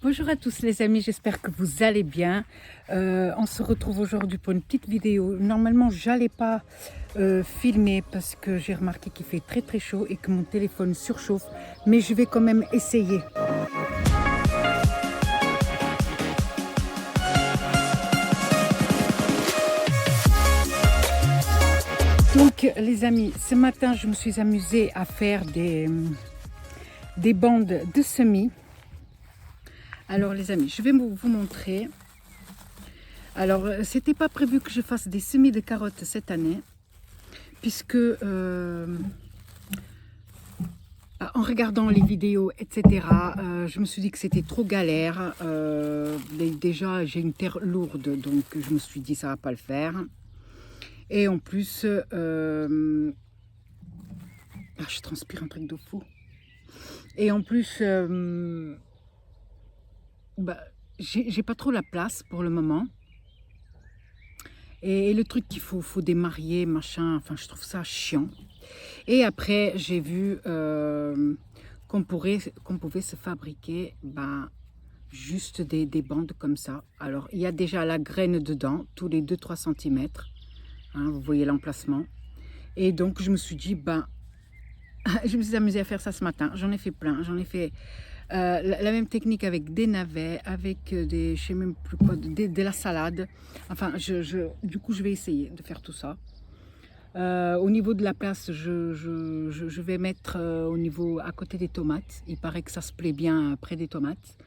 Bonjour à tous les amis, j'espère que vous allez bien. On se retrouve aujourd'hui pour une petite vidéo. Normalement, j'allais pas filmer parce que j'ai remarqué qu'il fait très chaud et que mon téléphone surchauffe, mais je vais quand même essayer. Donc les amis, ce matin, je me suis amusée à faire des bandes de semis. Alors les amis, je vais vous montrer. Alors, c'était pas prévu que je fasse des semis de carottes cette année, puisque en regardant les vidéos, etc., je me suis dit que c'était trop galère. Déjà, j'ai une terre lourde, donc je me suis dit ça va pas le faire. Et en plus, je transpire un truc de fou. Et en plus, j'ai pas trop la place pour le moment. Et le truc qu'il faut démarier, machin, enfin je trouve ça chiant. Et après j'ai vu qu'on pouvait se fabriquer juste des bandes comme ça. Alors il y a déjà la graine dedans, tous les 2-3 cm. Hein, vous voyez l'emplacement. Et donc je me suis dit, je me suis amusée à faire ça ce matin. J'en ai fait plein, j'en ai fait... la même technique avec des navets, avec des, je sais même plus quoi, de la salade. Enfin, du coup, je vais essayer de faire tout ça. Au niveau de la place, je vais mettre au niveau à côté des tomates. Il paraît que ça se plaît bien près des tomates.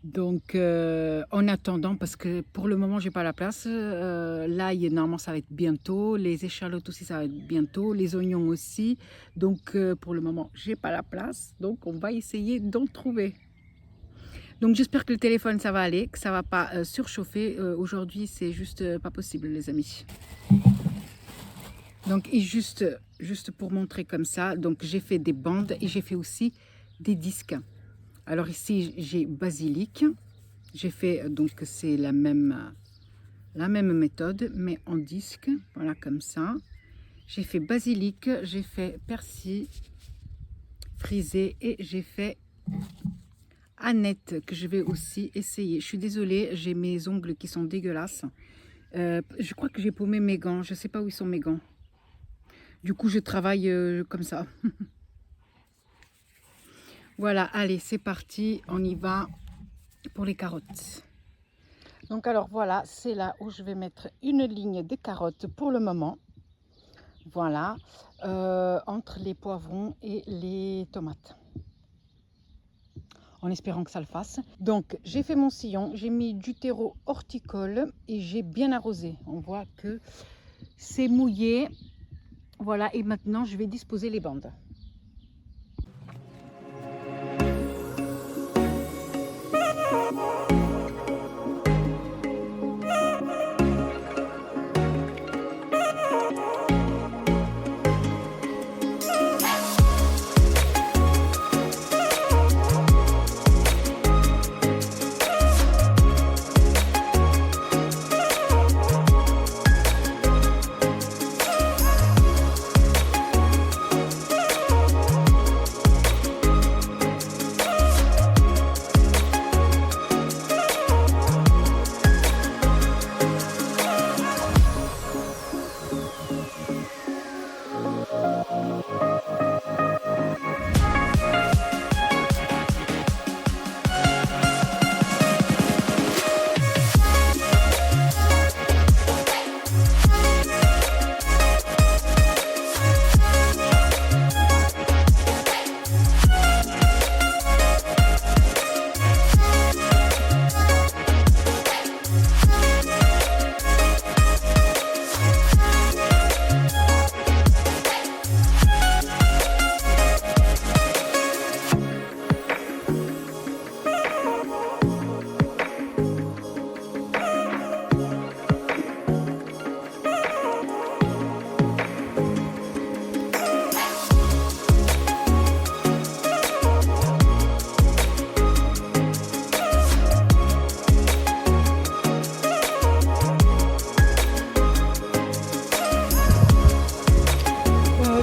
Donc, en attendant, parce que pour le moment, j'ai pas la place. L'ail, normalement, ça va être bientôt. Les échalotes aussi, ça va être bientôt. Les oignons aussi. Donc, pour le moment, j'ai pas la place. Donc, on va essayer d'en trouver. Donc, j'espère que le téléphone, ça va aller, que ça va pas surchauffer. Aujourd'hui, c'est juste pas possible, les amis. Donc, et juste pour montrer comme ça, donc j'ai fait des bandes et j'ai fait aussi des disques. Alors ici, j'ai basilic. J'ai fait, donc c'est la même méthode, mais en disque. Voilà, comme ça. J'ai fait basilic, j'ai fait persil frisé et j'ai fait aneth que je vais aussi essayer. Je suis désolée, j'ai mes ongles qui sont dégueulasses. Je crois que j'ai paumé mes gants. Je ne sais pas où ils sont mes gants. Du coup, je travaille comme ça. Voilà, allez, c'est parti, on y va pour les carottes. Donc alors voilà, c'est là où je vais mettre une ligne de carottes pour le moment. Voilà, entre les poivrons et les tomates. En espérant que ça le fasse. Donc j'ai fait mon sillon, j'ai mis du terreau horticole et j'ai bien arrosé. On voit que c'est mouillé. Voilà, et maintenant je vais disposer les bandes.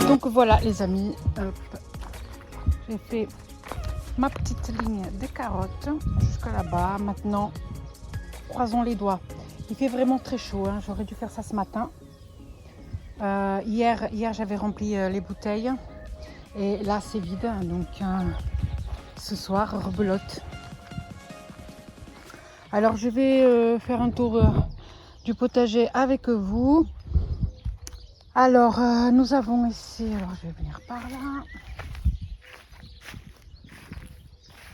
Donc voilà les amis, j'ai fait ma petite ligne de carottes jusqu'à là-bas. Maintenant, croisons les doigts. Il fait vraiment très chaud, hein. J'aurais dû faire ça ce matin. Hier j'avais rempli les bouteilles et là c'est vide, donc ce soir rebelote. Alors je vais faire un tour du potager avec vous. Alors nous avons ici, alors je vais venir par là.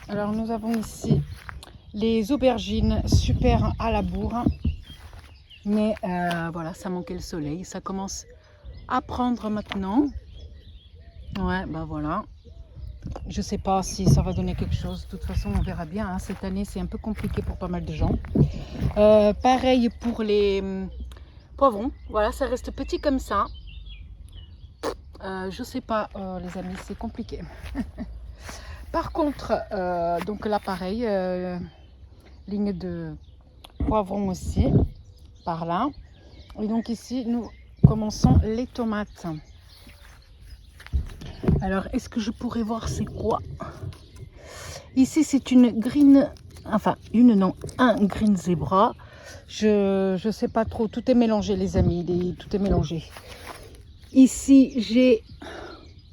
Alors nous avons ici les aubergines super à la bourre, mais voilà, ça manquait le soleil, ça commence à prendre maintenant. Ouais, bah voilà. Je sais pas si ça va donner quelque chose. De toute façon, on verra bien, hein. Cette année, c'est un peu compliqué pour pas mal de gens. Pareil pour les poivrons. Voilà, ça reste petit comme ça. Je sais pas, les amis, c'est compliqué. Par contre, donc là, pareil, ligne de poivrons aussi, par là. Et donc ici, nous commençons les tomates. Alors, est-ce que je pourrais voir c'est quoi? Ici, c'est une green, enfin, un green zebra. Je sais pas trop, tout est mélangé, les amis, tout est mélangé. Ici, j'ai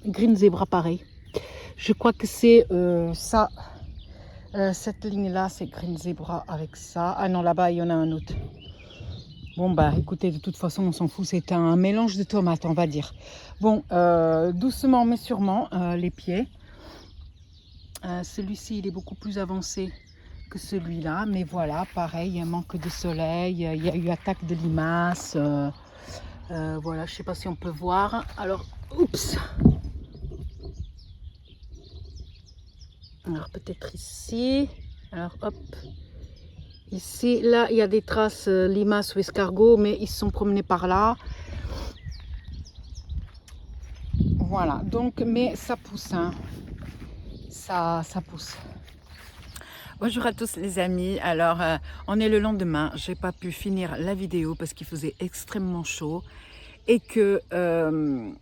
green zebra pareil. Je crois que c'est ça. Cette ligne-là, c'est green zebra avec ça. Ah non, là-bas, il y en a un autre. Bon, bah écoutez, de toute façon, on s'en fout. C'est un mélange de tomates, on va dire. Bon, doucement mais sûrement, les pieds. Celui-ci, il est beaucoup plus avancé que celui-là. Mais voilà, pareil, il y a un manque de soleil. Il y a eu attaque de limaces. Voilà, je ne sais pas si on peut voir. Alors, oups. Alors, peut-être ici. Alors, hop. Ici, là, il y a des traces limaces ou escargots, mais ils se sont promenés par là. Voilà, donc, mais ça pousse, hein. Ça pousse. Bonjour à tous les amis. Alors, on est le lendemain. J'ai pas pu finir la vidéo parce qu'il faisait extrêmement chaud et que le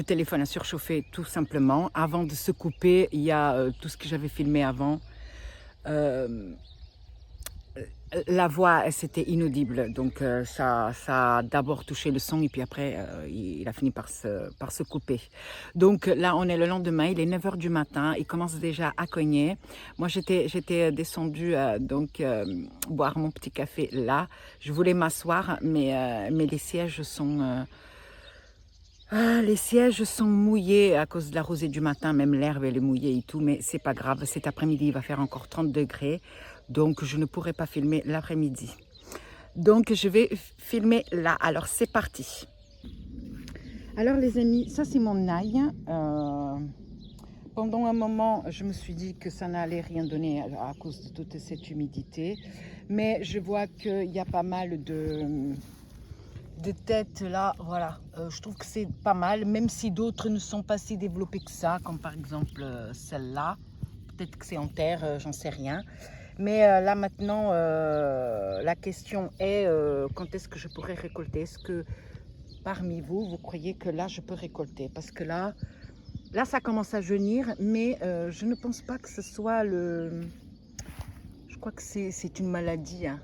téléphone a surchauffé tout simplement. Avant de se couper, il y a tout ce que j'avais filmé avant. La voix, c'était inaudible, donc ça a d'abord touché le son et puis après, il a fini par se couper. Donc là, on est le lendemain, il est 9 h du matin, il commence déjà à cogner. Moi, j'étais descendue boire mon petit café là. Je voulais m'asseoir, mais les sièges sont... les sièges sont mouillés à cause de la rosée du matin, même l'herbe elle est mouillée et tout, mais c'est pas grave. Cet après-midi, il va faire encore 30 degrés, donc je ne pourrai pas filmer l'après-midi. Donc je vais filmer là. Alors c'est parti. Alors les amis, ça c'est mon ail. Pendant un moment, je me suis dit que ça n'allait rien donner à cause de toute cette humidité, mais je vois qu'il y a pas mal de têtes là, voilà, je trouve que c'est pas mal, même si d'autres ne sont pas si développées que ça, comme par exemple celle-là. Peut-être que c'est en terre, j'en sais rien. Mais là maintenant, la question est quand est-ce que je pourrais récolter? Est-ce que parmi vous, vous croyez que là je peux récolter? Parce que là ça commence à jaunir, mais je ne pense pas que ce soit le... Je crois que c'est une maladie, hein.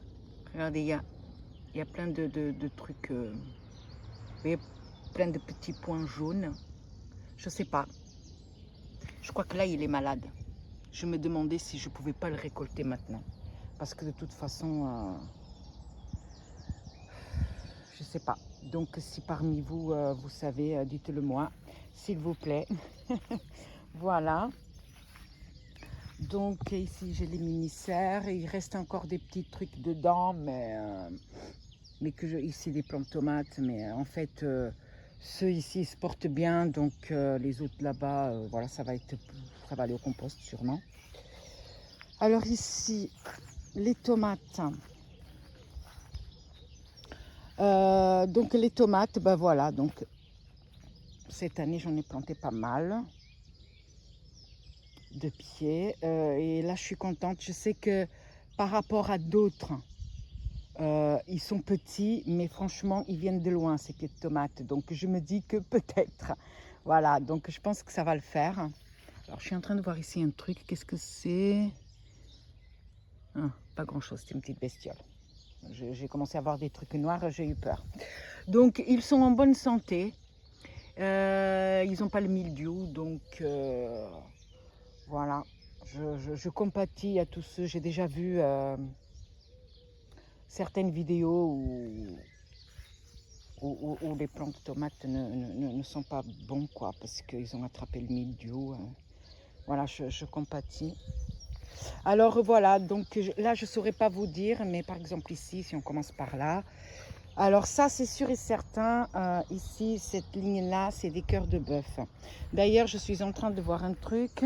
Regardez, il y a plein de trucs, vous voyez, plein de petits points jaunes. Je sais pas. Je crois que là, il est malade. Je me demandais si je pouvais pas le récolter maintenant. Parce que de toute façon, je sais pas. Donc, si parmi vous, vous savez, dites-le moi, s'il vous plaît. Voilà. Donc, ici, j'ai les mini-serres. Il reste encore des petits trucs dedans, mais ici, des plantes tomates. Mais en fait, ceux ici se portent bien. Donc, les autres là-bas, voilà, ça va aller au compost sûrement. Alors ici, les tomates. Donc les tomates, ben voilà, donc cette année j'en ai planté pas mal de pieds et là je suis contente. Je sais que par rapport à d'autres, ils sont petits, mais franchement ils viennent de loin ces pieds de tomates. Donc je me dis que peut-être, voilà, donc je pense que ça va le faire. Alors, je suis en train de voir ici un truc. Qu'est-ce que c'est? Ah, pas grand-chose, c'est une petite bestiole. J'ai commencé à voir des trucs noirs, j'ai eu peur. Donc, ils sont en bonne santé. Ils n'ont pas le mildiou, donc voilà. Je compatis à tous ceux. J'ai déjà vu certaines vidéos où les plants de tomates ne sont pas bons, quoi, parce qu'ils ont attrapé le mildiou. Voilà, je compatis. Alors voilà, donc là, je ne saurais pas vous dire, mais par exemple ici, si on commence par là, alors ça, c'est sûr et certain, ici, cette ligne-là, c'est des cœurs de bœuf. D'ailleurs, je suis en train de voir un truc.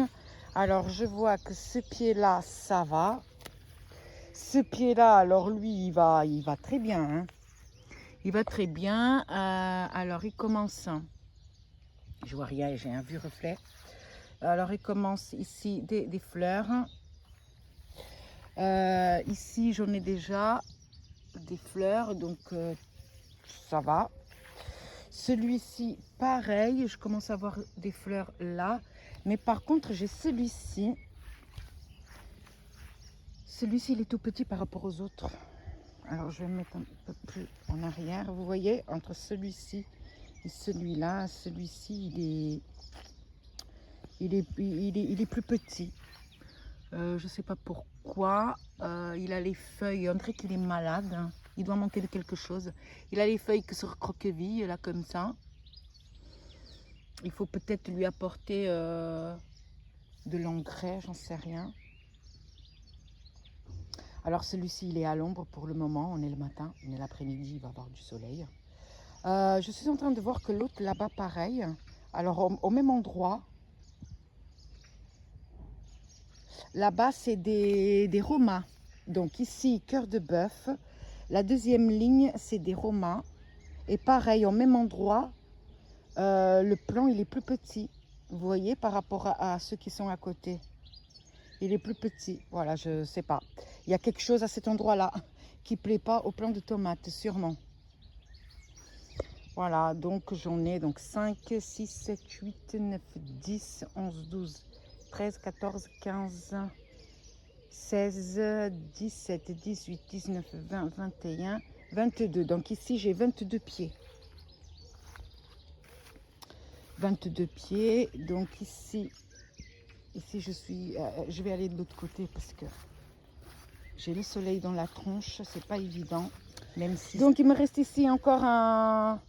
Alors, je vois que ce pied-là, ça va. Ce pied-là, alors lui, il va très bien, hein. Il va très bien. Alors, il commence... Je vois rien, j'ai un vieux reflet. Alors, il commence ici des fleurs. Ici, j'en ai déjà des fleurs, donc ça va. Celui-ci, pareil, je commence à avoir des fleurs là. Mais par contre, j'ai celui-ci. Celui-ci, il est tout petit par rapport aux autres. Alors, je vais me mettre un peu plus en arrière. Vous voyez, entre celui-ci et celui-là, celui-ci, il est plus petit. Je ne sais pas pourquoi. Il a les feuilles, on dirait qu'il est malade. Hein. Il doit manquer de quelque chose. Il a les feuilles qui se recroquevillent, là, comme ça. Il faut peut-être lui apporter de l'engrais, j'en sais rien. Alors celui-ci, il est à l'ombre pour le moment. On est le matin, mais l'après-midi, il va avoir du soleil. Je suis en train de voir que l'autre là-bas, pareil. Alors au même endroit. Là-bas, c'est des romas. Donc ici, cœur de bœuf. La deuxième ligne, c'est des romas. Et pareil, au même endroit, le plan, il est plus petit. Vous voyez, par rapport à ceux qui sont à côté. Il est plus petit. Voilà, je ne sais pas. Il y a quelque chose à cet endroit-là qui ne plaît pas au plant de tomates, sûrement. Voilà, donc j'en ai donc 5, 6, 7, 8, 9, 10, 11, 12, 13, 14, 15, 16, 17, 18, 19, 20, 21, 22. Donc ici, j'ai 22 pieds. 22 pieds. Donc ici je vais aller de l'autre côté parce que j'ai le soleil dans la tronche. C'est pas évident. Même si... Donc il me reste ici encore un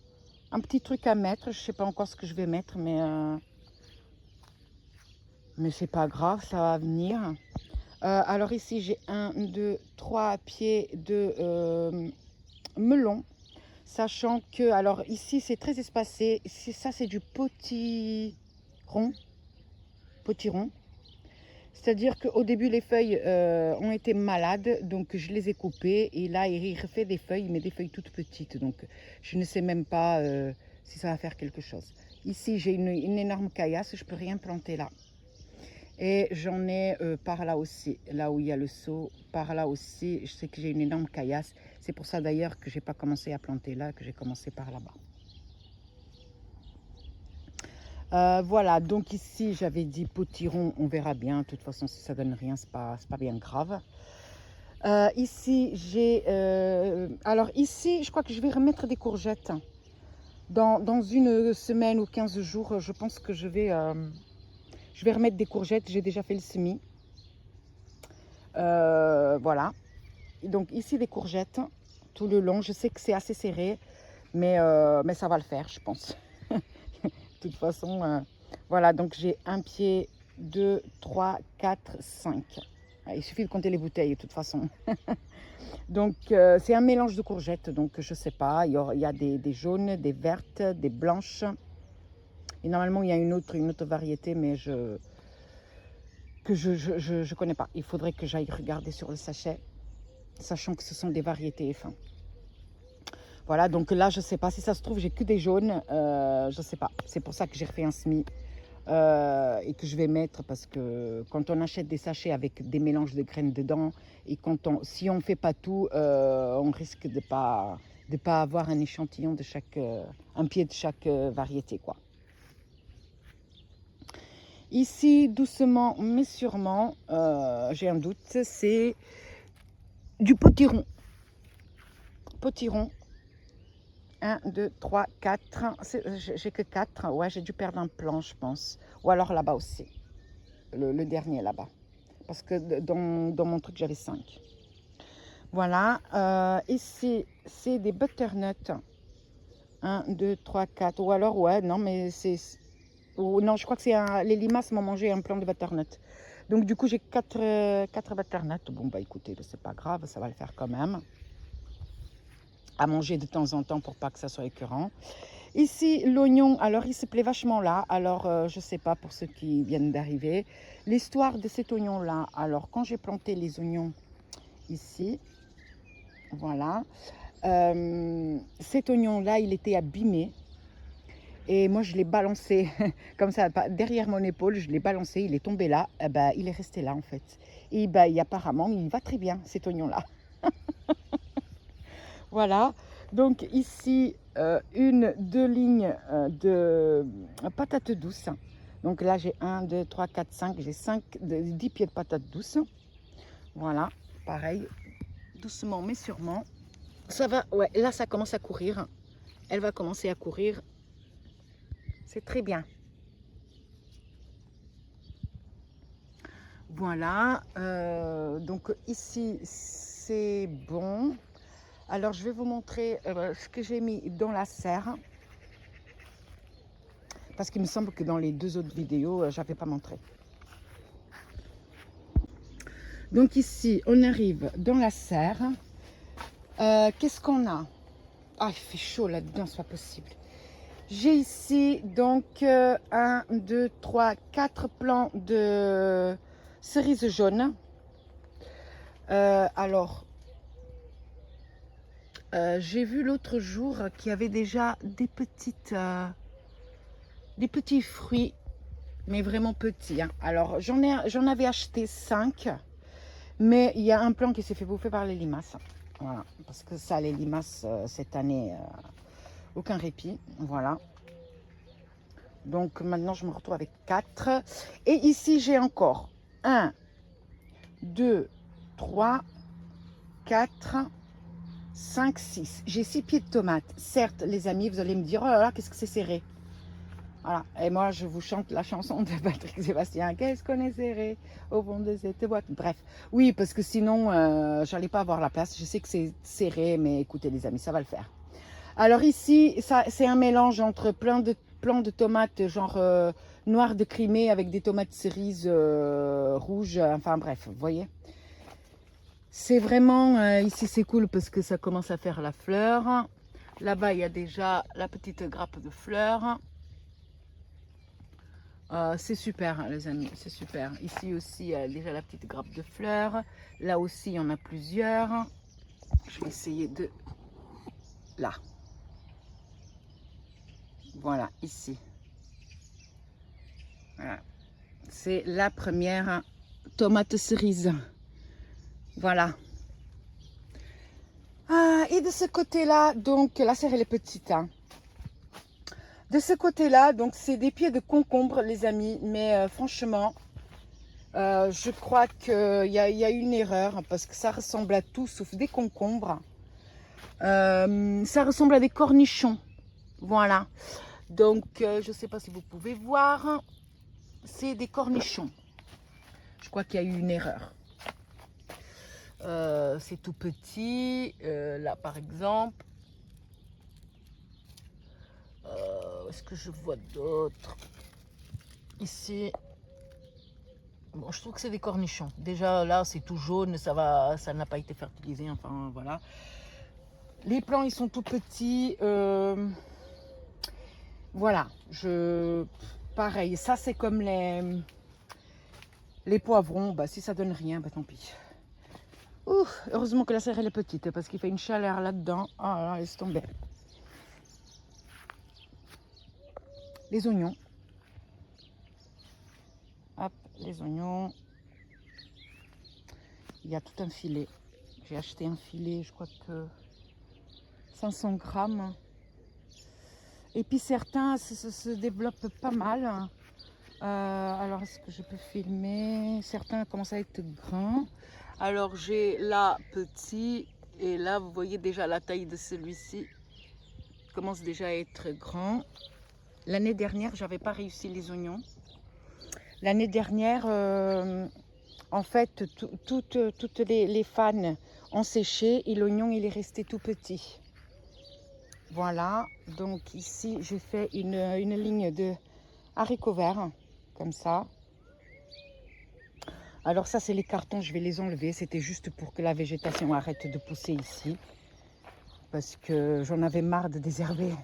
petit truc à mettre. Je sais pas encore ce que je vais mettre, mais c'est pas grave, ça va venir. Alors ici, j'ai 1, 2, 3 pieds de melon. Sachant que, alors ici, c'est très espacé. Ça, c'est du potiron. C'est-à-dire qu'au début, les feuilles ont été malades. Donc, je les ai coupées. Et là, il refait des feuilles, mais des feuilles toutes petites. Donc, je ne sais même pas si ça va faire quelque chose. Ici, j'ai une énorme caillasse. Je ne peux rien planter là. Et j'en ai par là aussi, là où il y a le seau, par là aussi, je sais que j'ai une énorme caillasse. C'est pour ça d'ailleurs que je n'ai pas commencé à planter là, que j'ai commencé par là-bas. Voilà, donc ici j'avais dit potiron, on verra bien. De toute façon, si ça donne rien, c'est pas bien grave. Ici, j'ai... alors ici, je crois que je vais remettre des courgettes. Dans une semaine ou 15 jours, je pense que je vais remettre des courgettes. J'ai déjà fait le semis. Voilà. Donc ici des courgettes tout le long. Je sais que c'est assez serré, mais ça va le faire, je pense. De toute façon, voilà. Donc j'ai un pied, 2, 3, 4, 5. Il suffit de compter les bouteilles de toute façon. Donc c'est un mélange de courgettes. Donc je sais pas. Il y a des jaunes, des vertes, des blanches. Et normalement il y a une autre variété, mais je connais pas. Il faudrait que j'aille regarder sur le sachet, sachant que ce sont des variétés F1. Voilà, donc là, je ne sais pas. Si ça se trouve, j'ai que des jaunes. Je ne sais pas. C'est pour ça que j'ai refait un semis et que je vais mettre, parce que quand on achète des sachets avec des mélanges de graines dedans, et si on ne fait pas tout, on risque de pas avoir un échantillon de un pied de chaque variété, quoi. Ici, doucement mais sûrement, j'ai un doute, c'est du potiron. Potiron. 1, 2, 3, 4. J'ai que 4. Ouais, j'ai dû perdre un plan, je pense. Ou alors là-bas aussi. Le dernier là-bas. Parce que dans mon truc, j'avais 5. Voilà. Ici, c'est des butternuts. 1, 2, 3, 4. Ou alors, ouais, non, mais c'est... non, je crois que c'est les limaces m'ont mangé un plant de butternut. Donc, du coup, j'ai 4 butternuts. Bon, bah écoutez, c'est pas grave, ça va le faire quand même. À manger de temps en temps pour pas que ça soit écœurant. Ici, l'oignon, alors il se plaît vachement là. Alors, je sais pas pour ceux qui viennent d'arriver. L'histoire de cet oignon-là, alors quand j'ai planté les oignons ici, voilà. Cet oignon-là, il était abîmé. Et moi, je l'ai balancé comme ça, derrière mon épaule, je l'ai balancé, il est tombé là. Il est resté là, en fait. Et apparemment, il va très bien, cet oignon-là. Voilà. Donc ici, 2 lignes de patates douces. Donc là, j'ai 1, 2, 3, 4, 5. J'ai 10 pieds de patates douces. Voilà, pareil, doucement mais sûrement. Ça va, ouais, là, ça commence à courir. Elle va commencer à courir. C'est très bien. Voilà, donc ici, c'est bon. Alors, je vais vous montrer ce que j'ai mis dans la serre. Parce qu'il me semble que dans les 2 autres vidéos, je n'avais pas montré. Donc ici, on arrive dans la serre. Qu'est-ce qu'on a? Ah, il fait chaud là-dedans, c'est pas possible. J'ai ici donc 1, 2, 3, 4 plants de cerises jaunes. Alors, j'ai vu l'autre jour qu'il y avait déjà des petits fruits, mais vraiment petits. Hein. Alors, j'en avais acheté 5, mais il y a un plant qui s'est fait bouffer par les limaces. Voilà, parce que ça, les limaces, cette année, aucun répit. Voilà. Donc, maintenant, je me retrouve avec 4. Et ici, j'ai encore 1, 2, 3, 4, 5, 6. J'ai 6 pieds de tomates. Certes, les amis, vous allez me dire, oh là là, qu'est-ce que c'est serré. Voilà. Et moi, je vous chante la chanson de Patrick Sébastien. Qu'est-ce qu'on est serré au fond de cette boîte. Bref, oui, parce que sinon, j'allais pas avoir la place. Je sais que c'est serré, mais écoutez, les amis, ça va le faire. Alors ici, c'est un mélange entre plein de tomates, genre noires de Crimée avec des tomates cerises rouges. Enfin bref, vous voyez. C'est vraiment, ici c'est cool parce que ça commence à faire la fleur. Là-bas, il y a déjà la petite grappe de fleurs. C'est super, hein, les amis, c'est super. Ici aussi, il y a déjà la petite grappe de fleurs. Là aussi, il y en a plusieurs. Je vais essayer de... Là. Voilà, ici. Voilà. C'est la première tomate cerise. Voilà. Et de ce côté-là, donc, la serre, elle est petite. Hein. De ce côté-là, donc, c'est des pieds de concombre, les amis. Mais franchement, je crois qu'il y a une erreur parce que ça ressemble à tout sauf des concombres. Ça ressemble à des cornichons. Voilà. Donc, je ne sais pas si vous pouvez voir. C'est des cornichons. Je crois qu'il y a eu une erreur. C'est tout petit. Là, par exemple. Est-ce que je vois d'autres? Ici. Bon, je trouve que c'est des cornichons. Déjà, là, c'est tout jaune. Ça n'a pas été fertilisé. Enfin, voilà. Les plants, ils sont tout petits. Voilà. Pareil. Ça, c'est comme les poivrons. Bah, si ça donne rien, bah, tant pis. Ouh, heureusement que la serre elle est petite parce qu'il fait une chaleur là-dedans. Ah là, laisse tomber. Les oignons. Hop, les oignons. Il y a tout un filet. J'ai acheté un filet, je crois que 500 grammes. Et puis certains se développent pas mal. Alors, est-ce que je peux filmer? Certains commencent à être grands. Alors, j'ai là petit. Et là, vous voyez déjà la taille de celui-ci. Commence déjà à être grand. L'année dernière, j'avais pas réussi les oignons. L'année dernière, en fait, toutes les fans ont séché et l'oignon, il est resté tout petit. Voilà, donc ici, j'ai fait une ligne de haricots verts, comme ça. Alors ça, c'est les cartons, je vais les enlever. C'était juste pour que la végétation arrête de pousser ici. Parce que j'en avais marre de désherber.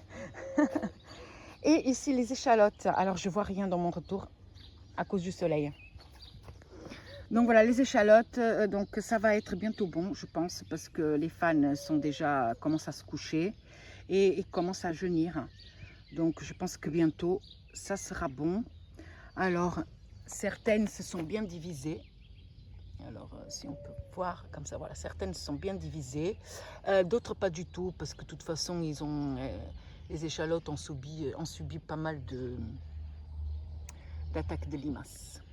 Et ici, les échalotes. Alors, je vois rien dans mon retour à cause du soleil. Donc voilà, les échalotes, donc ça va être bientôt bon, je pense, parce que les fans sont déjà, commencent à se coucher et commencent à jeûnir. Donc je pense que bientôt, ça sera bon. Alors, certaines se sont bien divisées. Alors, si on peut voir comme ça, voilà, certaines sont bien divisées, d'autres pas du tout, parce que de toute façon, les échalotes ont subi pas mal d'attaques de limaces.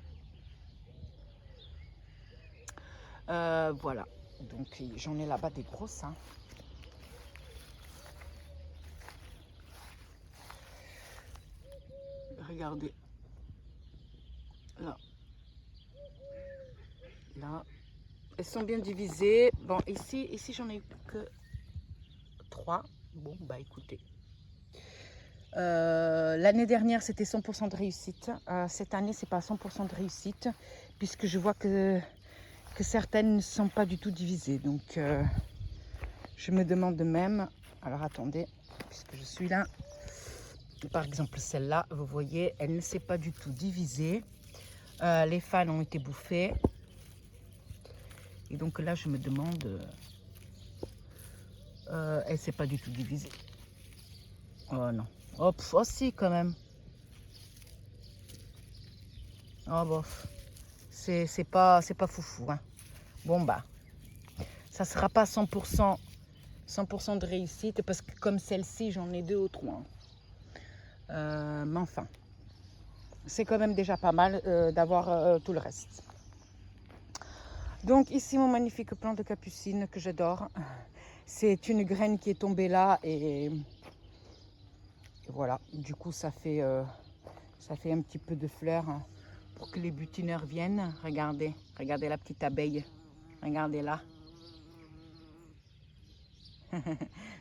Voilà, donc j'en ai là-bas des grosses. Hein. Regardez, là, là, elles sont bien divisées. Bon, ici j'en ai eu que 3. Bon, bah écoutez. L'année dernière, c'était 100% de réussite. Cette année, c'est pas 100% de réussite, puisque je vois que certaines ne sont pas du tout divisées. Donc, je me demande même. Alors, attendez, puisque je suis là. Par exemple, celle-là, vous voyez, elle ne s'est pas du tout divisée. Les fans ont été bouffés. Et donc là, je me demande. Elle ne s'est pas du tout divisée. Oh non. Oh, oh si, quand même. Oh bof. C'est pas foufou. Hein. Bon bah, ça sera pas 100% de réussite parce que comme celle-ci, j'en ai 2 ou 3. Mais enfin, c'est quand même déjà pas mal d'avoir tout le reste. Donc ici, mon magnifique plant de capucine que j'adore. C'est une graine qui est tombée là et voilà. Du coup, ça fait un petit peu de fleurs hein, pour que les butineurs viennent. Regardez la petite abeille. Regardez là.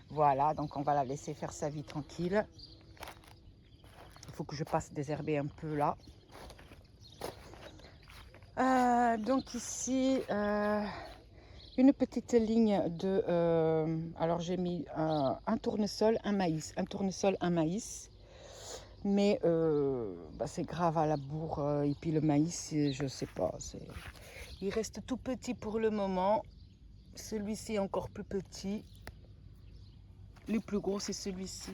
Voilà, donc on va la laisser faire sa vie tranquille. Il faut que je passe désherber un peu là. Donc ici, une petite ligne de... alors j'ai mis un tournesol, un maïs. Un tournesol, un maïs. Mais bah, c'est grave à la bourre. Et puis le maïs, je sais pas. Il reste tout petit pour le moment. Celui-ci est encore plus petit. Le plus gros, c'est celui-ci.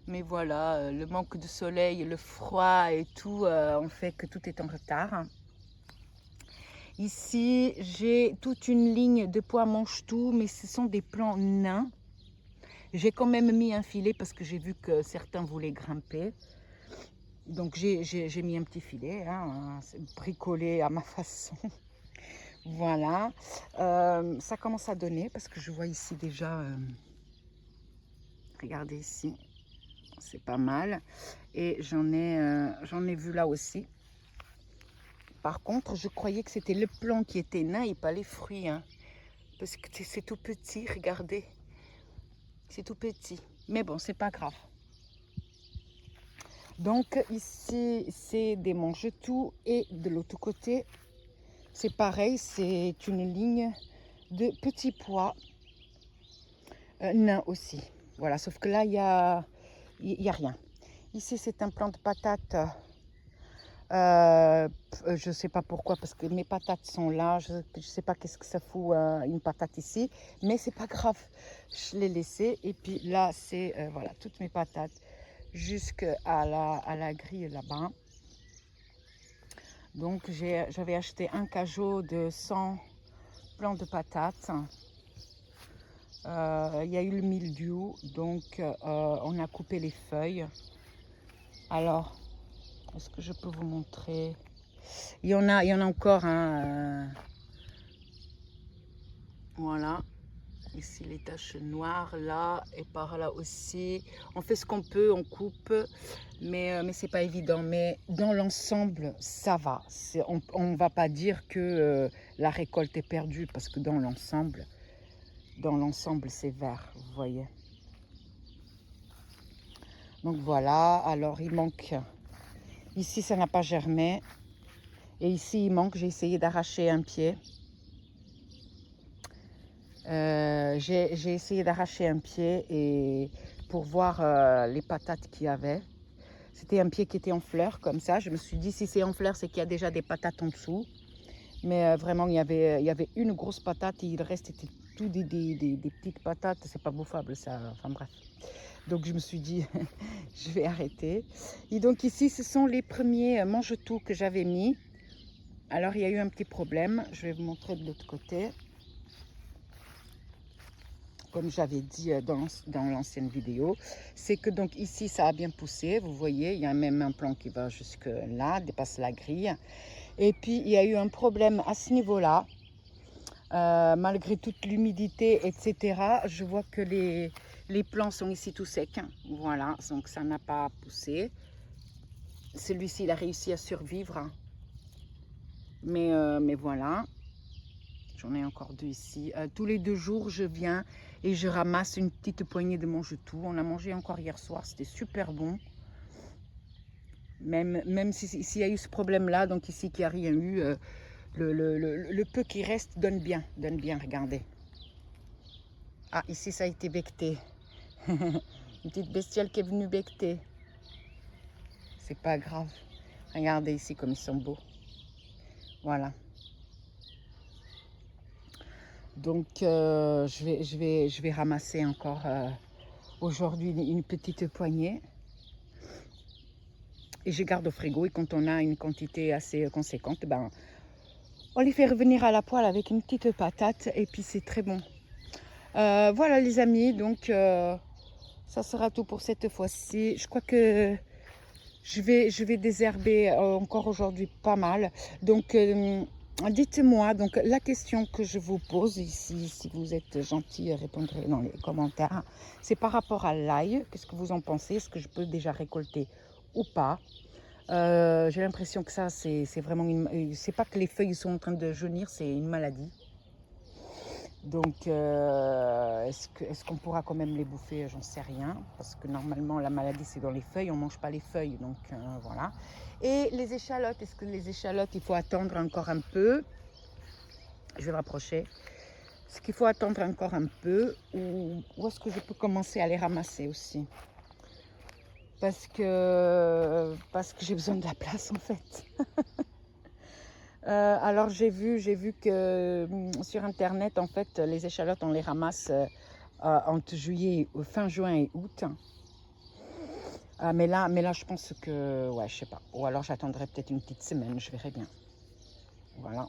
Mais voilà, le manque de soleil, le froid et tout ont fait que tout est en retard. Ici, j'ai toute une ligne de pois mange-tout, mais ce sont des plants nains. J'ai quand même mis un filet parce que j'ai vu que certains voulaient grimper. Donc j'ai mis un petit filet, hein, bricolé à ma façon. Voilà. Ça commence à donner parce que je vois ici déjà... regardez ici. C'est pas mal. Et j'en ai vu là aussi. Par contre, je croyais que c'était le plant qui était nain et pas les fruits. Hein, parce que c'est tout petit, regardez. C'est tout petit. Mais bon, c'est pas grave. Donc ici, c'est des mange-tout. Et de l'autre côté, c'est pareil. C'est une ligne de petits pois nains aussi. Voilà, sauf que là, il y a rien. Ici, c'est un plant de patates. Je ne sais pas pourquoi, parce que mes patates sont là. Je ne sais pas qu'est-ce que ça fout une patate ici. Mais c'est pas grave. Je l'ai laissé. Et puis là, c'est voilà, toutes mes patates jusqu'à la grille là-bas. Donc j'avais acheté un cajot de 100 plants de patates. Il y a eu le mildiou. Donc on a coupé les feuilles. Alors... Est-ce que je peux vous montrer? Il y en a encore, hein, voilà. Ici, les taches noires, là, et par là aussi. On fait ce qu'on peut, on coupe, mais c'est pas évident. Mais dans l'ensemble, ça va. On ne va pas dire que la récolte est perdue, parce que dans l'ensemble, c'est vert, vous voyez. Donc voilà, alors il manque... Ici, ça n'a pas germé. Et ici, il manque, j'ai essayé d'arracher un pied. J'ai essayé d'arracher un pied et pour voir les patates qu'il y avait. C'était un pied qui était en fleurs comme ça. Je me suis dit si c'est en fleurs c'est qu'il y a déjà des patates en dessous. Mais vraiment il y avait une grosse patate et le reste était tout des petites patates. C'est pas bouffable ça. Enfin bref. Donc je me suis dit je vais arrêter. Et donc ici ce sont les premiers mange-tout que j'avais mis. Alors il y a eu un petit problème. Je vais vous montrer de l'autre côté. Comme j'avais dit dans l'ancienne vidéo, c'est que donc ici ça a bien poussé, vous voyez, il y a même un plan qui va jusque là, dépasse la grille. Et puis il y a eu un problème à ce niveau-là, malgré toute l'humidité, etc. Je vois que les plants sont ici tout secs, voilà, donc ça n'a pas poussé. Celui-ci, il a réussi à survivre, mais voilà. J'en ai encore deux ici. Tous les 2 jours, je viens et je ramasse une petite poignée de mange-tout. On a mangé encore hier soir, c'était super bon. Même s'il y a eu ce problème-là, donc ici qu'il n'y a rien eu, le peu qui reste donne bien, regardez. Ah, ici ça a été becté. Une petite bestiole qui est venue becter. C'est pas grave. Regardez ici comme ils sont beaux. Voilà. Donc je vais ramasser encore aujourd'hui une petite poignée. Et je garde au frigo. Et quand on a une quantité assez conséquente, ben, on les fait revenir à la poêle avec une petite patate. Et puis c'est très bon. Voilà les amis. Donc ça sera tout pour cette fois-ci. Je crois que je vais désherber encore aujourd'hui pas mal. Donc dites-moi, donc la question que je vous pose ici, si vous êtes gentil, répondrez dans les commentaires. C'est par rapport à l'ail. Qu'est-ce que vous en pensez? Est-ce que je peux déjà récolter ou pas? J'ai l'impression que ça, c'est vraiment une... C'est pas que les feuilles sont en train de jaunir, c'est une maladie. Donc, est-ce qu'on pourra quand même les bouffer? J'en sais rien. Parce que normalement, la maladie, c'est dans les feuilles. On ne mange pas les feuilles. Donc, voilà. Et les échalotes, est-ce que les échalotes, il faut attendre encore un peu? Je vais me rapprocher. Est-ce qu'il faut attendre encore un peu? Ou est-ce que je peux commencer à les ramasser aussi? Parce que j'ai besoin de la place en fait. Alors j'ai vu que sur internet en fait les échalotes on les ramasse entre fin juin et août. Mais là je pense que ouais je sais pas. Ou alors j'attendrai peut-être une petite semaine, je verrai bien. Voilà.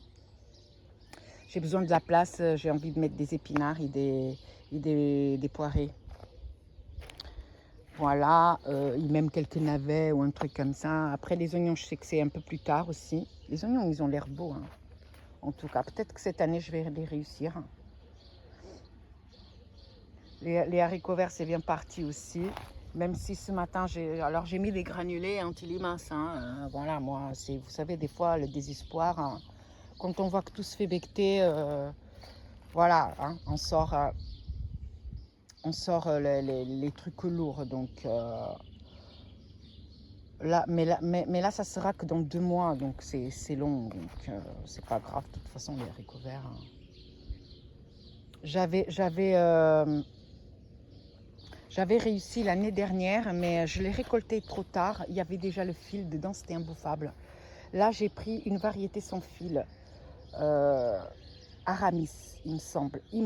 J'ai besoin de la place, j'ai envie de mettre des épinards et des poirées. Voilà, même quelques navets ou un truc comme ça. Après, les oignons, je sais que c'est un peu plus tard aussi. Les oignons, ils ont l'air beaux. Hein. En tout cas, peut-être que cette année, je vais les réussir. Les haricots verts, c'est bien parti aussi. Même si ce matin, j'ai mis des granulés anti-limaces. Hein. Voilà, moi, vous savez, des fois, le désespoir, hein, quand on voit que tout se fait becter, voilà, hein, on sort les trucs lourds. Donc, mais là, ça sera que dans 2 mois, donc c'est long, donc c'est pas grave. De toute façon, les haricots verts. Hein. J'avais réussi l'année dernière, mais je l'ai récolté trop tard. Il y avait déjà le fil dedans, c'était imbouffable. Là, j'ai pris une variété sans fil, Aramis, il me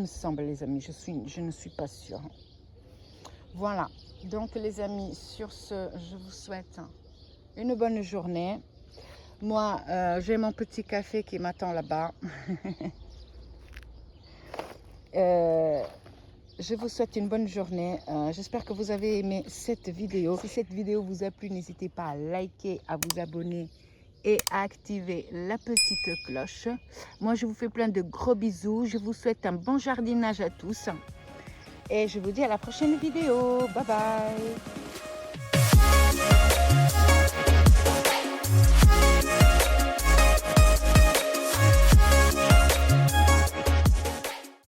semble, les amis. Je ne suis pas sûre. Voilà. Donc, les amis, sur ce, je vous souhaite une bonne journée. Moi, j'ai mon petit café qui m'attend là-bas. je vous souhaite une bonne journée. J'espère que vous avez aimé cette vidéo. Si cette vidéo vous a plu, n'hésitez pas à liker, à vous abonner et à activer la petite cloche. Moi, je vous fais plein de gros bisous. Je vous souhaite un bon jardinage à tous. Et je vous dis à la prochaine vidéo. Bye bye.